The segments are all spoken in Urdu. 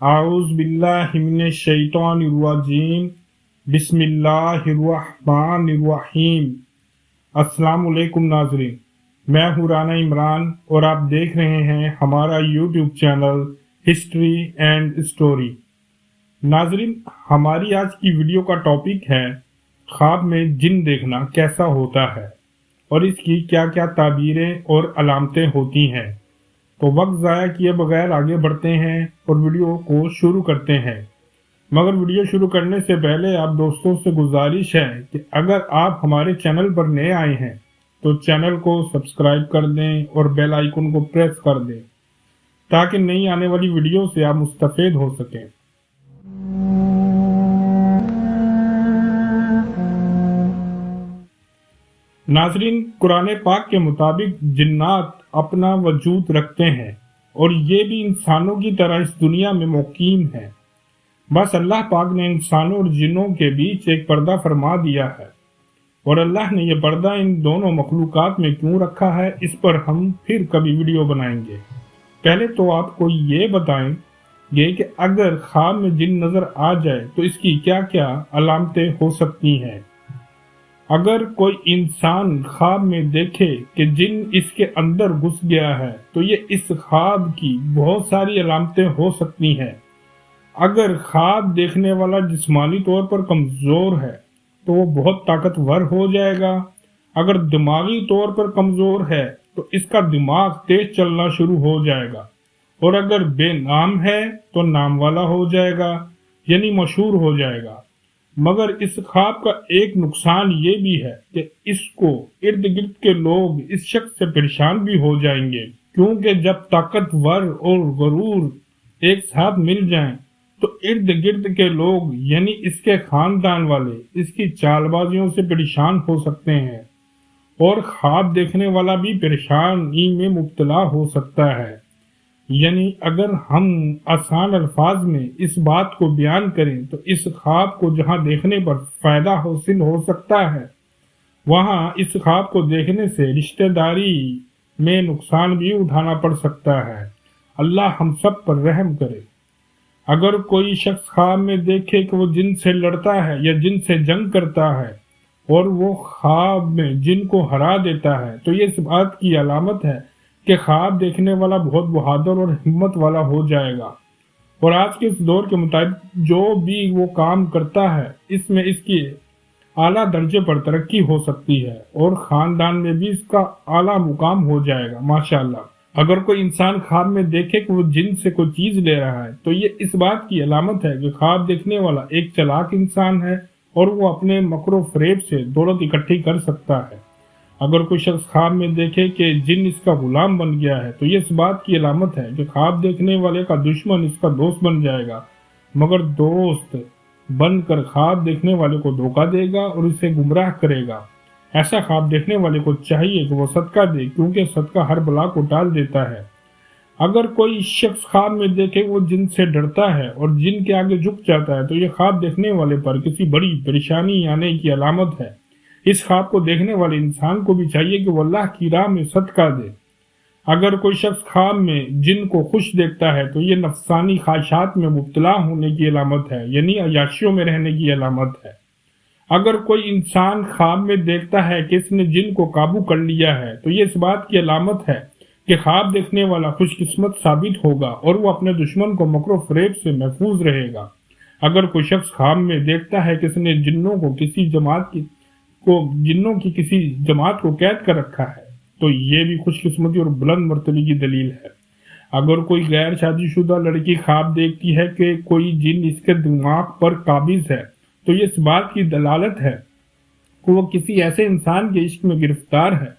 اعوذ باللہ من الشیطان الرجیم بسم اللہ الرحمن الرحیم۔ السلام علیکم ناظرین، میں ہوں رانا عمران اور آپ دیکھ رہے ہیں ہمارا YouTube channel history and story. ناظرین، ہماری آج کی ویڈیو کا ٹاپک ہے خواب میں جن دیکھنا کیسا ہوتا ہے اور اس کی کیا کیا تعبیریں اور علامتیں ہوتی ہیں۔ تو وقت ضائع کیے بغیر آگے بڑھتے ہیں اور ویڈیو کو شروع کرتے ہیں۔ مگر ویڈیو شروع کرنے سے پہلے آپ دوستوں سے گزارش ہے کہ اگر آپ ہمارے چینل پر نئے آئے ہیں تو چینل کو سبسکرائب کر دیں اور بیل آئیکن کو پریس کر دیں تاکہ نئی آنے والی ویڈیو سے آپ مستفید ہو سکیں۔ ناظرین، قرآن پاک کے مطابق جنات اپنا وجود رکھتے ہیں اور یہ بھی انسانوں کی طرح اس دنیا میں مقیم ہیں، بس اللہ پاک نے انسانوں اور جنوں کے بیچ ایک پردہ فرما دیا ہے، اور اللہ نے یہ پردہ ان دونوں مخلوقات میں کیوں رکھا ہے اس پر ہم پھر کبھی ویڈیو بنائیں گے۔ پہلے تو آپ کو یہ بتائیں گے کہ اگر خواب میں جن نظر آ جائے تو اس کی کیا کیا علامتیں ہو سکتی ہیں۔ اگر کوئی انسان خواب میں دیکھے کہ جن اس کے اندر گھس گیا ہے تو یہ اس خواب کی بہت ساری علامتیں ہو سکتی ہیں۔ اگر خواب دیکھنے والا جسمانی طور پر کمزور ہے تو وہ بہت طاقتور ہو جائے گا۔ اگر دماغی طور پر کمزور ہے تو اس کا دماغ تیز چلنا شروع ہو جائے گا، اور اگر بے نام ہے تو نام والا ہو جائے گا، یعنی مشہور ہو جائے گا۔ مگر اس خواب کا ایک نقصان یہ بھی ہے کہ اس کو ارد گرد کے لوگ اس شخص سے پریشان بھی ہو جائیں گے، کیونکہ جب طاقتور اور غرور ایک ساتھ مل جائیں تو ارد گرد کے لوگ یعنی اس کے خاندان والے اس کی چال بازیوں سے پریشان ہو سکتے ہیں، اور خواب دیکھنے والا بھی پریشانی میں مبتلا ہو سکتا ہے۔ یعنی اگر ہم آسان الفاظ میں اس بات کو بیان کریں تو اس خواب کو جہاں دیکھنے پر فائدہ حاصل ہو سکتا ہے، وہاں اس خواب کو دیکھنے سے رشتہ داری میں نقصان بھی اٹھانا پڑ سکتا ہے۔ اللہ ہم سب پر رحم کرے۔ اگر کوئی شخص خواب میں دیکھے کہ وہ جن سے لڑتا ہے یا جن سے جنگ کرتا ہے اور وہ خواب میں جن کو ہرا دیتا ہے تو یہ اس بات کی علامت ہے کہ خواب دیکھنے والا بہت بہادر اور ہمت والا ہو جائے گا، اور آج کے اس دور کے مطابق جو بھی وہ کام کرتا ہے اس میں اس کی اعلیٰ درجے پر ترقی ہو سکتی ہے اور خاندان میں بھی اس کا اعلیٰ مقام ہو جائے گا، ماشاءاللہ۔ اگر کوئی انسان خواب میں دیکھے کہ وہ جن سے کوئی چیز لے رہا ہے تو یہ اس بات کی علامت ہے کہ خواب دیکھنے والا ایک چلاک انسان ہے اور وہ اپنے مکر و فریب سے دولت اکٹھی کر سکتا ہے۔ اگر کوئی شخص خواب میں دیکھے کہ جن اس کا غلام بن گیا ہے تو یہ اس بات کی علامت ہے کہ خواب دیکھنے والے کا دشمن اس کا دوست بن جائے گا، مگر دوست بن کر خواب دیکھنے والے کو دھوکہ دے گا اور اسے گمراہ کرے گا۔ ایسا خواب دیکھنے والے کو چاہیے کہ وہ صدقہ دے، کیونکہ صدقہ ہر بلا کو ٹال دیتا ہے۔ اگر کوئی شخص خواب میں دیکھے وہ جن سے ڈرتا ہے اور جن کے آگے جھک جاتا ہے تو یہ خواب دیکھنے والے پر کسی بڑی پریشانی آنے کی علامت ہے۔ اس خواب کو دیکھنے والے انسان کو بھی چاہیے کہ وہ اللہ کی راہ میں صدقہ دے۔ اگر کوئی شخص خواب میں جن کو خوش دیکھتا ہے تو یہ نفسانی خواہشات میں مبتلا ہونے کی علامت ہے، یعنی عیاشیوں میں رہنے کی علامت ہے۔ اگر کوئی انسان خواب میں دیکھتا ہے کہ اس نے جن کو قابو کر لیا ہے تو یہ اس بات کی علامت ہے کہ خواب دیکھنے والا خوش قسمت ثابت ہوگا اور وہ اپنے دشمن کو مکر و فریب سے محفوظ رہے گا۔ اگر کوئی شخص خواب میں دیکھتا ہے کہ اس نے جنوں کی کسی جماعت کو قید کر رکھا ہے تو یہ بھی خوش قسمتی اور بلند مرتبے کی دلیل ہے۔ اگر کوئی غیر شادی شدہ لڑکی خواب دیکھتی ہے کہ کوئی جن اس کے دماغ پر قابض ہے تو یہ اس بات کی دلالت ہے کہ وہ کسی ایسے انسان کے عشق میں گرفتار ہے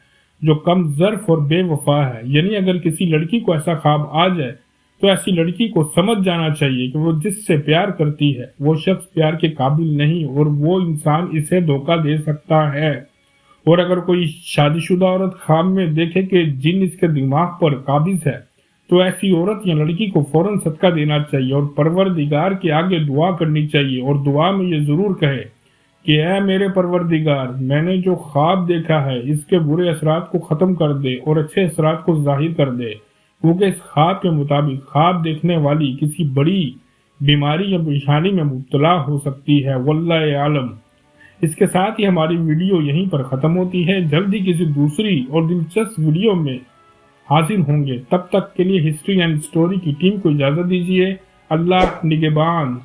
جو کم ظرف اور بے وفا ہے۔ یعنی اگر کسی لڑکی کو ایسا خواب آ جائے تو ایسی لڑکی کو سمجھ جانا چاہیے کہ وہ جس سے پیار کرتی ہے وہ شخص پیار کے قابل نہیں اور وہ انسان اسے دھوکہ دے سکتا ہے۔ اور اگر کوئی شادی شدہ عورت خواب میں دیکھے کہ جن اس کے دماغ پر قابض ہے تو ایسی عورت یا لڑکی کو فوراً صدقہ دینا چاہیے اور پروردگار کے آگے دعا کرنی چاہیے، اور دعا میں یہ ضرور کہے کہ اے میرے پروردگار، میں نے جو خواب دیکھا ہے اس کے برے اثرات کو ختم کر دے اور اچھے اثرات کو ظاہر کر دے، کیونکہ اس خواب کے مطابق خواب دیکھنے والی کسی بڑی بیماری یا پریشانی میں مبتلا ہو سکتی ہے، واللہ عالم۔ اس کے ساتھ ہی ہماری ویڈیو یہیں پر ختم ہوتی ہے، جلدی کسی دوسری اور دلچسپ ویڈیو میں حاضر ہوں گے، تب تک کے لیے ہسٹری اینڈ سٹوری کی ٹیم کو اجازت دیجیے۔ اللہ نگہبان۔